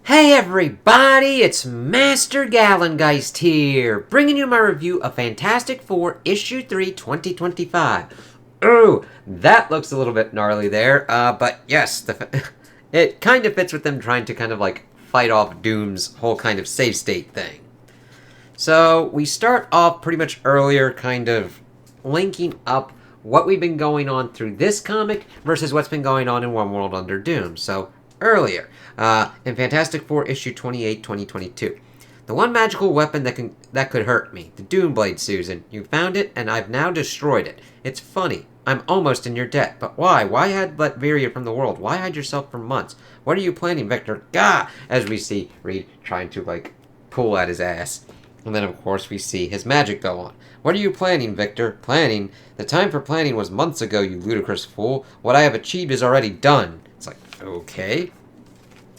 Hey everybody, it's Master Gallengeist here, bringing you my review of Fantastic Four Issue 3 2025. Ooh, that looks a little bit gnarly there, but yes, it kind of fits with them trying to kind of like fight off Doom's whole kind of save state thing. So we start off pretty much earlier, kind of linking up what we've been going on through this comic versus what's been going on in One World Under Doom. So earlier, in Fantastic Four issue 28, 2022. The one magical weapon that could hurt me, the Doomblade, Susan. You found it, and I've now destroyed it. It's funny. I'm almost in your debt, but why? Why hide Latveria from the world? Why hide yourself for months? What are you planning, Victor? Gah! As we see Reed trying to, pull at his ass. And then, of course, we see his magic go on. What are you planning, Victor? Planning? The time for planning was months ago, you ludicrous fool. What I have achieved is already done. It's like, okay.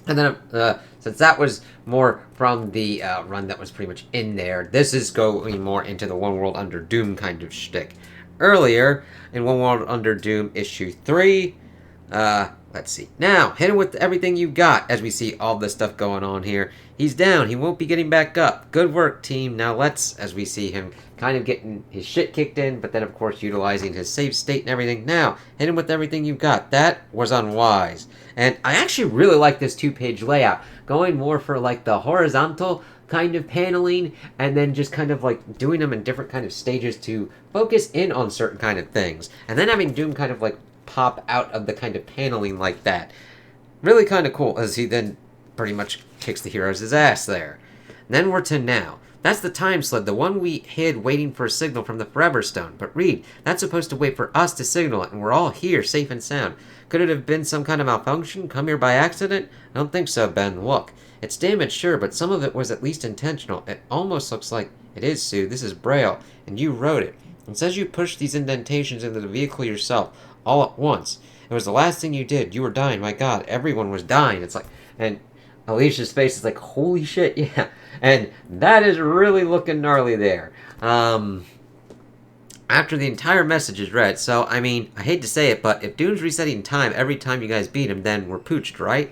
And then, since that was more from the run that was pretty much in there, this is going more into the One World Under Doom kind of shtick. Earlier, in One World Under Doom issue 3, let's see. Now, hit him with everything you got, as we see all this stuff going on here. He's down. He won't be getting back up. Good work, team. Now let's, as we see him kind of getting his shit kicked in, but then, of course, utilizing his save state and everything. Now, hit him with everything you've got. That was unwise. And I actually really like this two-page layout. Going more for, the horizontal kind of paneling, and then just kind of, doing them in different kind of stages to focus in on certain kind of things. And then having Doom kind of, pop out of the kind of paneling like that. Really kind of cool, as he then pretty much kicks the hero's ass there. And then we're to now. That's the time sled, the one we hid waiting for a signal from the Forever Stone. But Reed, that's supposed to wait for us to signal it, and we're all here, safe and sound. Could it have been some kind of malfunction? Come here by accident? I don't think so, Ben. Look. It's damaged, sure, but some of it was at least intentional. It almost looks like... It is, Sue. This is Braille, and you wrote it. It says you pushed these indentations into the vehicle yourself, all at once. It was the last thing you did. You were dying. My God, everyone was dying. It's like... And Alicia's face is like, holy shit, yeah. And that is really looking gnarly there. After the entire message is read, so, I mean, I hate to say it, but if Doom's resetting time every time you guys beat him, then we're pooched, right?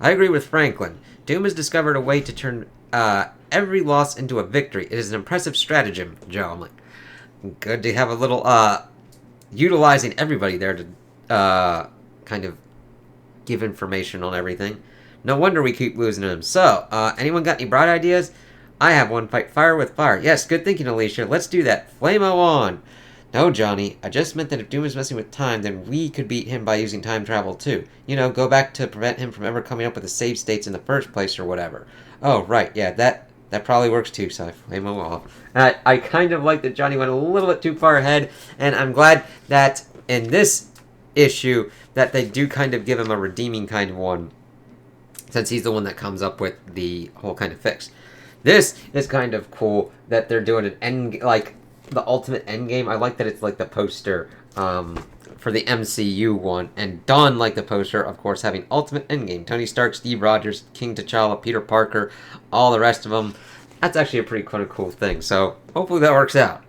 I agree with Franklin. Doom has discovered a way to turn every loss into a victory. It is an impressive stratagem, Joe. I'm like, good to have a little, utilizing everybody there to, kind of give information on everything. No wonder we keep losing him. So, anyone got any bright ideas? I have one. Fight fire with fire. Yes, good thinking, Alicia. Let's do that. Flame-o on. No, Johnny. I just meant that if Doom is messing with time, then we could beat him by using time travel, too. You know, go back to prevent him from ever coming up with the save states in the first place or whatever. Oh, right. Yeah, that probably works, too, so I flame-o off. I kind of like that Johnny went a little bit too far ahead, and I'm glad that in this issue that they do kind of give him a redeeming kind of one, since he's the one that comes up with the whole kind of fix. This is kind of cool that they're doing an the ultimate end game. I like that it's like the poster for the MCU one, and done like the poster, of course, having ultimate end game. Tony Stark, Steve Rogers, King T'Challa, Peter Parker, all the rest of them. That's actually a pretty kind of cool thing. So hopefully that works out.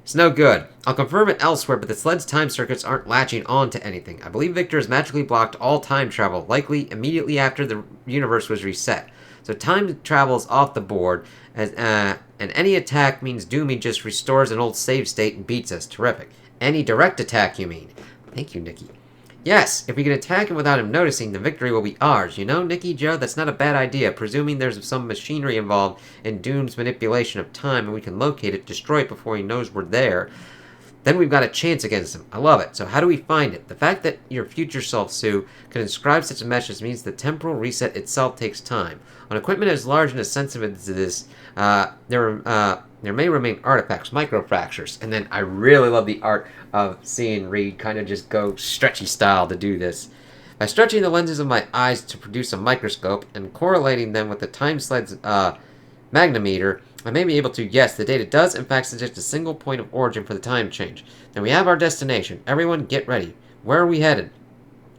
It's no good. I'll confirm it elsewhere, but the sled's time circuits aren't latching on to anything. I believe Victor has magically blocked all time travel, likely immediately after the universe was reset. So time travel is off the board, and any attack means Doomy just restores an old save state and beats us. Terrific. Any direct attack, you mean? Thank you, Nikki. Yes, if we can attack him without him noticing, the victory will be ours. You know, Nikki, Joe, that's not a bad idea, presuming there's some machinery involved in Doom's manipulation of time, and we can locate it, destroy it before he knows we're there. Then we've got a chance against him. I love it. So how do we find it? The fact that your future self, Sue, can inscribe such a message means the temporal reset itself takes time. On equipment as large and as sensitive as this, there may remain artifacts, microfractures. And then I really love the art of seeing Reed kind of just go stretchy style to do this. By stretching the lenses of my eyes to produce a microscope and correlating them with the time sled's magnometer, I may be able to, yes, the data does in fact suggest a single point of origin for the time change. Then we have our destination. Everyone get ready. Where are we headed?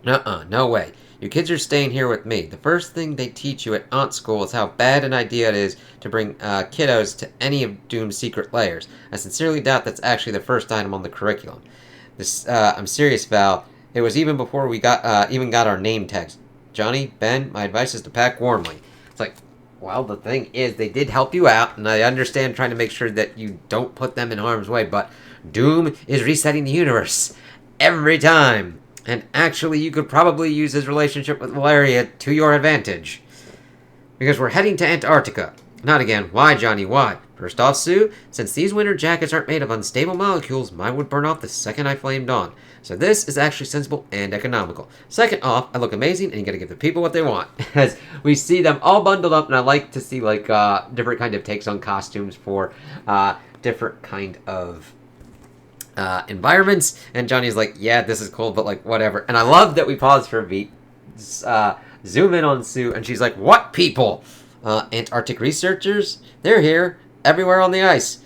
No way. You kids are staying here with me. The first thing they teach you at Aunt School is how bad an idea it is to bring kiddos to any of Doom's secret layers. I sincerely doubt that's actually the first item on the curriculum. I'm serious, Val. It was even before we even got our name tags. Johnny, Ben, my advice is to pack warmly. It's like, well, the thing is, they did help you out, and I understand trying to make sure that you don't put them in harm's way, but Doom is resetting the universe every time. And actually, you could probably use his relationship with Valeria to your advantage. Because we're heading to Antarctica. Not again. Why, Johnny? Why? First off, Sue, since these winter jackets aren't made of unstable molecules, mine would burn off the second I flamed on. So this is actually sensible and economical. Second off, I look amazing, and you gotta give the people what they want. As we see them all bundled up, and I like to see, like, different kind of takes on costumes for, different kind of environments. And Johnny's like, yeah, this is cool, but, like, whatever. And I love that we pause for a beat, zoom in on Sue, and she's like, what people? Antarctic researchers? They're here. Everywhere on the ice.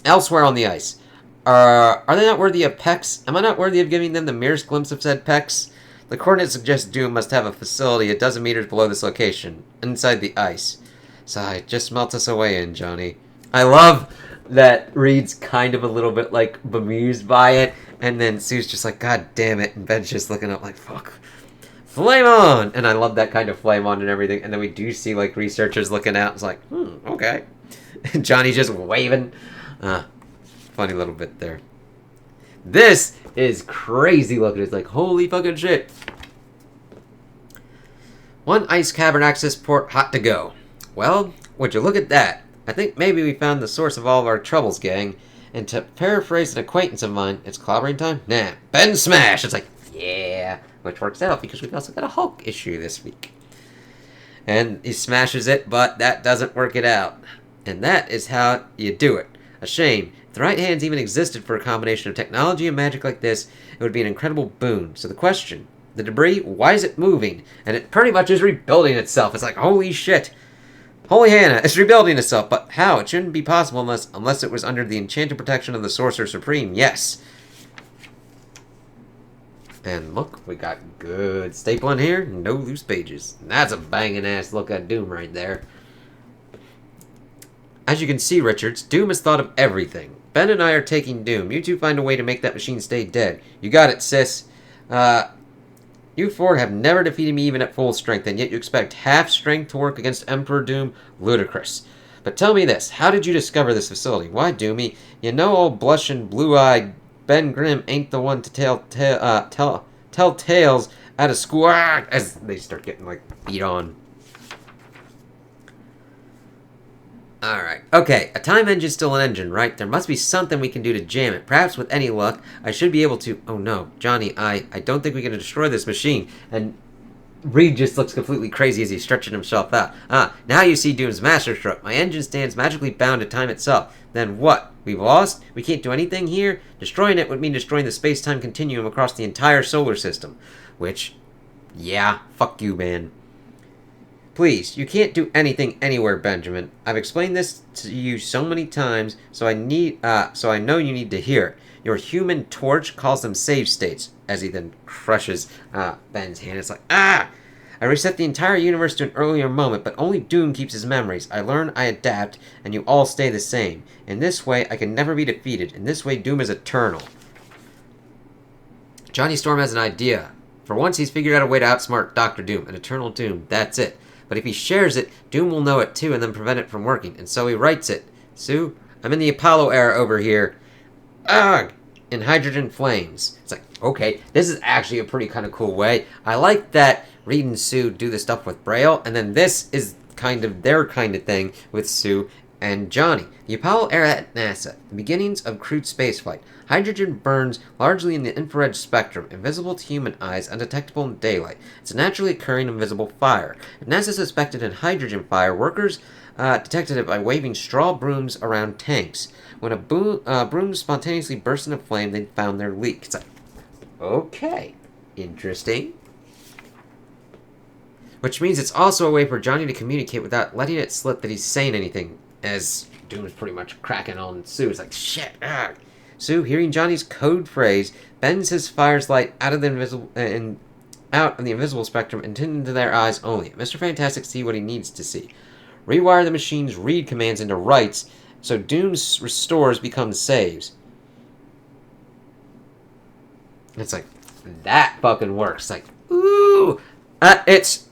Elsewhere on the ice. Are they not worthy of pecs? Am I not worthy of giving them the merest glimpse of said pecs? The coordinates suggest Doom must have a facility a dozen meters below this location, inside the ice. Sigh, just melt us away in, Johnny. I love that Reed's kind of a little bit, like, bemused by it, and then Sue's just like, God damn it, and Ben's just looking up like, fuck. Flame on! And I love that kind of flame on and everything, and then we do see, like, researchers looking out, it's like, okay. And Johnny's just waving. Funny little bit there. This is crazy looking. It's like, holy fucking shit. One ice cavern access port hot to go. Well, would you look at that? I think maybe we found the source of all of our troubles, gang. And to paraphrase an acquaintance of mine, it's clobbering time? Nah, Ben Smash! It's like, yeah. Which works out because we've also got a Hulk issue this week. And he smashes it, but that doesn't work it out. And that is how you do it. A shame. If the right hands even existed for a combination of technology and magic like this, it would be an incredible boon. So the question, the debris, why is it moving? And it pretty much is rebuilding itself. It's like, holy shit. Holy Hannah, it's rebuilding itself. But how? It shouldn't be possible unless it was under the enchanted protection of the Sorcerer Supreme. Yes. And look, we got good stapling here. No loose pages. That's a banging ass look at Doom right there. As you can see, Richards, Doom has thought of everything. Ben and I are taking Doom. You two find a way to make that machine stay dead. You got it, sis. You four have never defeated me even at full strength, and yet you expect half strength to work against Emperor Doom? Ludicrous. But tell me this, how did you discover this facility? Why, Doomy? You know old blushing, blue-eyed Ben Grimm ain't the one to tell tales out of school as they start getting, like, beat on. Alright, okay, a time engine's still an engine, right? There must be something we can do to jam it. Perhaps with any luck, I should be able to... Oh no, Johnny, I don't think we can destroy this machine. And Reed just looks completely crazy as he's stretching himself out. Now you see Doom's master stroke. My engine stands magically bound to time itself. Then what? We've lost? We can't do anything here? Destroying it would mean destroying the space-time continuum across the entire solar system. Which, yeah, fuck you, man. Please, you can't do anything anywhere, Benjamin. I've explained this to you so many times, so I know you need to hear it. Your human torch calls them save states, as he then crushes Ben's hand. It's like, I reset the entire universe to an earlier moment, but only Doom keeps his memories. I learn, I adapt, and you all stay the same. In this way, I can never be defeated. In this way, Doom is eternal. Johnny Storm has an idea. For once, he's figured out a way to outsmart Dr. Doom, an eternal Doom. That's it. But if he shares it, Doom will know it too and then prevent it from working. And so he writes it. Sue, I'm in the Apollo era over here. Ugh! In hydrogen flames. It's like, okay, this is actually a pretty kind of cool way. I like that Reed and Sue do the stuff with Braille, and then this is kind of their kind of thing with Sue and Johnny. The Apollo era at NASA, the beginnings of crewed spaceflight. Hydrogen burns largely in the infrared spectrum, invisible to human eyes, undetectable in daylight. It's a naturally occurring invisible fire. If NASA suspected a hydrogen fire, workers detected it by waving straw brooms around tanks. When a broom spontaneously burst into flame, they found their leak. It's like, okay, interesting. Which means it's also a way for Johnny to communicate without letting it slip that he's saying anything, as Doom is pretty much cracking on Sue. It's like, shit, Sue, hearing Johnny's code phrase, bends his fire's light out of the invisible spectrum and into their eyes only. Mr. Fantastic sees what he needs to see. Rewire the machine's read commands into writes, so Doom's restores become saves. It's like, that fucking works. Like, ooh! It's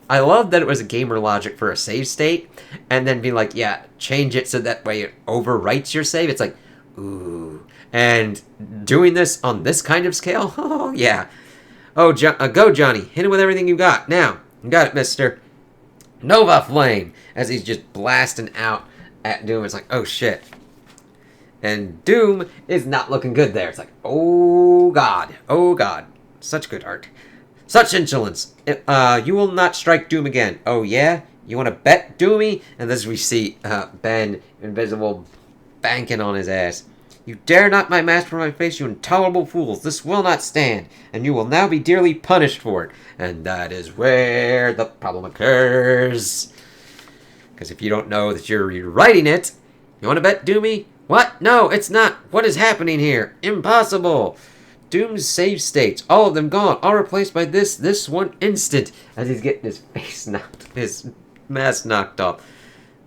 I love that it was a gamer logic for a save state, and then being like, yeah, change it so that way it overwrites your save. It's like, ooh, and doing this on this kind of scale, oh yeah. Oh, go Johnny, hit him with everything you got now. You got it, Mister. Nova Flame, as he's just blasting out at Doom. It's like, oh shit. And Doom is not looking good there. It's like, oh god, oh god. Such good art. Such insolence. You will not strike Doom again. Oh yeah? You want to bet, Doomy? And this we see Ben, Invisible, banking on his ass. You dare knock my mask from my face, you intolerable fools. This will not stand, and you will now be dearly punished for it. And that is where the problem occurs. Because if you don't know that you're rewriting it, you want to bet, Doomy? What? No, it's not. What is happening here? Impossible. Doom's save states, all of them gone, all replaced by this one instant, as he's getting his face knocked, his mask knocked off.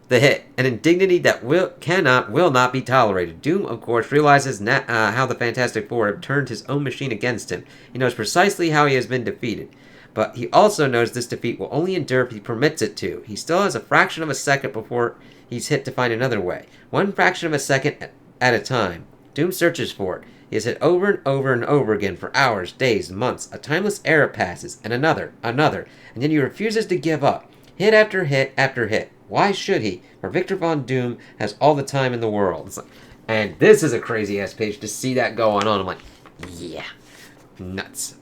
The hit, an indignity that will not be tolerated. Doom, of course, realizes how the Fantastic Four have turned his own machine against him. He knows precisely how he has been defeated. But he also knows this defeat will only endure if he permits it to. He still has a fraction of a second before he's hit to find another way. One fraction of a second at a time. Doom searches for it. He has hit over and over and over again for hours, days, months. A timeless era passes, and another, and then he refuses to give up. Hit after hit after hit. Why should he? For Victor Von Doom has all the time in the world. And this is a crazy-ass page to see that going on. I'm like, yeah, nuts.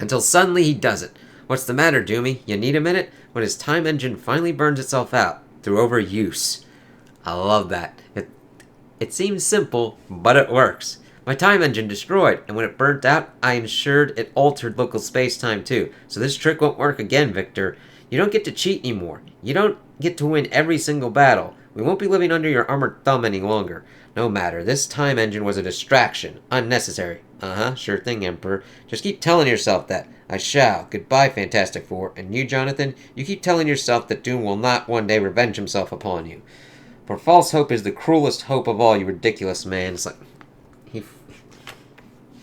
Until suddenly he doesn't. What's the matter, Doomy? You need a minute? When his time engine finally burns itself out through overuse. I love that. It seems simple, but it works. My time engine destroyed, and when it burnt out, I ensured it altered local space-time too. So this trick won't work again, Victor. You don't get to cheat anymore. You don't get to win every single battle. We won't be living under your armored thumb any longer. No matter, this time engine was a distraction. Unnecessary. Sure thing, Emperor. Just keep telling yourself that. I shall. Goodbye, Fantastic Four. And you, Jonathan, you keep telling yourself that Doom will not one day revenge himself upon you. For false hope is the cruelest hope of all, you ridiculous man. It's like,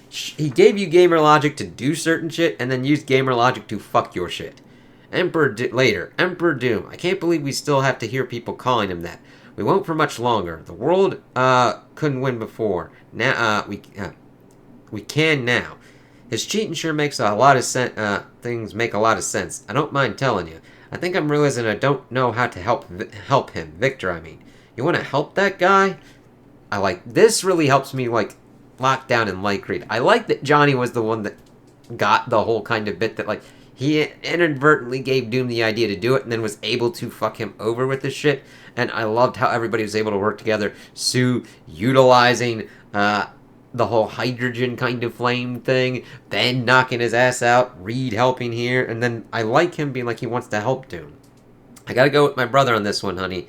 he gave you gamer logic to do certain shit, and then used gamer logic to fuck your shit. Emperor Doom. I can't believe we still have to hear people calling him that. We won't for much longer. The world couldn't win before. Now we can now. His cheating sure makes a lot of sense. Things make a lot of sense. I don't mind telling you. I think I'm realizing I don't know how to help him, Victor. I mean, you want to help that guy? I like this. Really helps me like lock down and like read. I like that Johnny was the one that got the whole kind of bit that like. He inadvertently gave Doom the idea to do it and then was able to fuck him over with this shit. And I loved how everybody was able to work together. Sue utilizing the whole hydrogen kind of flame thing. Ben knocking his ass out. Reed helping here. And then I like him being like he wants to help Doom. I gotta go with my brother on this one, honey.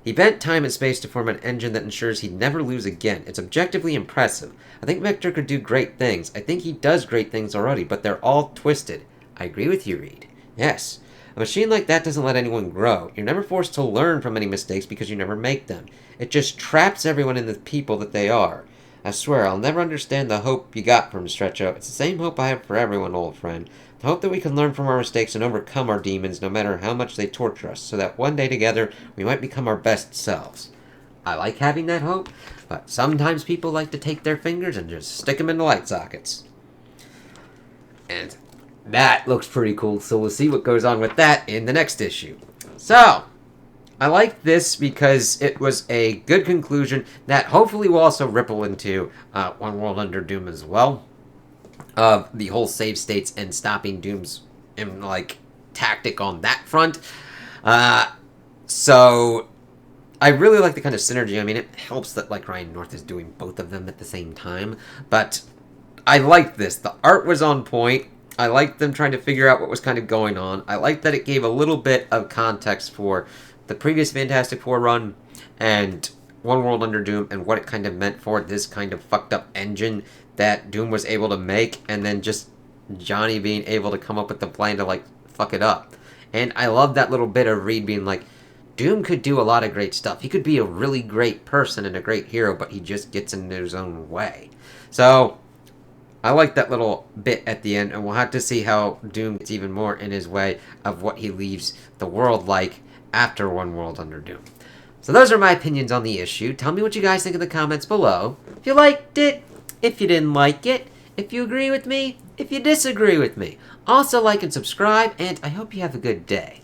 He bent time and space to form an engine that ensures he'd never lose again. It's objectively impressive. I think Victor could do great things. I think he does great things already, but they're all twisted. I agree with you, Reed. Yes. A machine like that doesn't let anyone grow. You're never forced to learn from any mistakes because you never make them. It just traps everyone in the people that they are. I swear, I'll never understand the hope you got from Stretcho. It's the same hope I have for everyone, old friend. The hope that we can learn from our mistakes and overcome our demons no matter how much they torture us, so that one day together we might become our best selves. I like having that hope, but sometimes people like to take their fingers and just stick them in the light sockets. And that looks pretty cool, so we'll see what goes on with that in the next issue. So, I like this because it was a good conclusion that hopefully will also ripple into One World Under Doom as well. Of the whole save states and stopping Doom's tactic on that front. So, I really like the kind of synergy. I mean, it helps that Ryan North is doing both of them at the same time. But I liked this. The art was on point. I liked them trying to figure out what was kind of going on. I liked that it gave a little bit of context for the previous Fantastic Four run and One World Under Doom and what it kind of meant for this kind of fucked up engine that Doom was able to make, and then just Johnny being able to come up with the plan to fuck it up. And I love that little bit of Reed being like, Doom could do a lot of great stuff. He could be a really great person and a great hero, but he just gets in his own way. So I like that little bit at the end, and we'll have to see how Doom gets even more in his way of what he leaves the world like after One World Under Doom. So those are my opinions on the issue. Tell me what you guys think in the comments below. If you liked it, if you didn't like it, if you agree with me, if you disagree with me. Also like and subscribe, and I hope you have a good day.